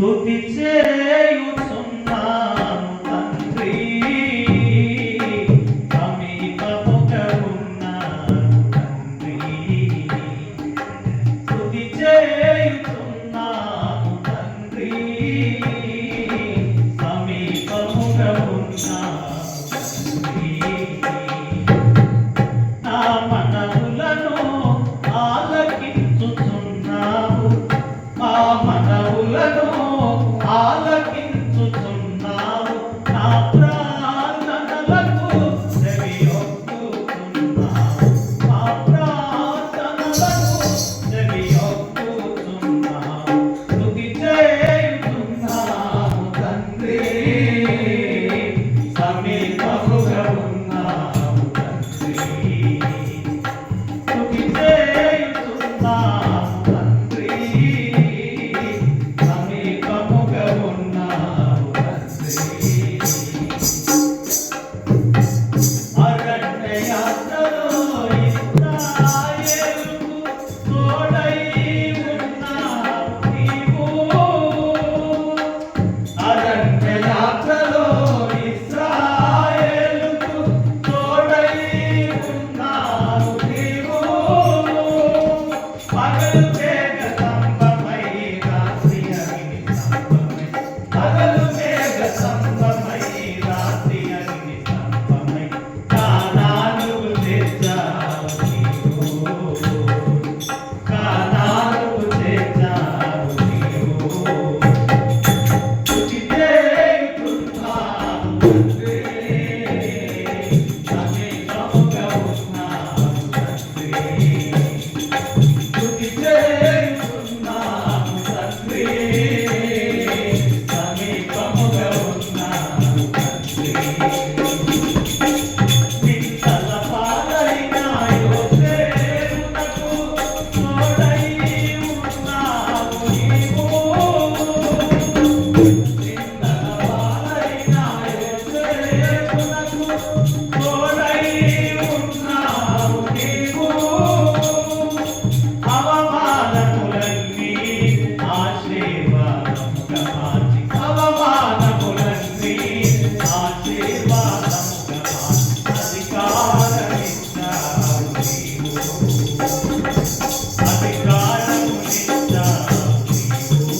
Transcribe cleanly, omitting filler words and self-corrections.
స్తుతి చేయుచున్నాము తండ్రి, సమీపముగా ఉన్నాము తండ్రి. స్తుతి చేయుచున్నాము తండ్రి, సమీపముగా ఉన్నాము తండ్రి. నా మనవులను ఆలకించుచున్నావు, మా మనవులను ఆలకించుచున్నావు, నా ప్రార్థనలకు చెవియొగ్గుచున్నావు, మా ప్రార్థనలకు చెవియొగ్గుచున్నావు. స్తుతి చేయుచున్నాము తండ్రి, సమీపముగా ఉన్నాము తండ్రి. స్తుతి చేయుచున్నాము తండ్రి, సమీపముగా ఉన్నాము తండ్రి. అరణ్య యాత్రలో ఇశ్రాయేలుకు తోడై ఉన్నావు నీవు. అరణ్య యాత్రలో ఇశ్రాయేలుకు తోడై ఉన్నావు నీవు. పగలు మేఘ స్తంభమై, రాత్రి అగ్ని స్తంభమై, పగలు మేఘ స్తంభమై, రాత్రి అగ్ని స్తంభమై, కానానుకు తెచ్చావు నీవు, కానానుకు తెచ్చావు నీవు. స్తుతి చేయుచున్నాము తండ్రి, సమీపముగా ఉన్నాము తండ్రి. స్తుతి చేయుచున్నాము తండ్రి, సమీపముగా ఉన్నాము తండ్రి. నిందల పాలైన యోసేపునకు తోడై ఉన్నావు నీవు. నిందల పాలైన యోసేపునకు తోడై ఉన్నావు నీవు. అవమానములన్నీ ఆశీర్వాదముగా మార్చి, అవమానములన్నీ ఆశీర్వాదముగా మార్చి, అధికారమిచ్చావు నీవు, అధికారమునిచ్చావు నీవు.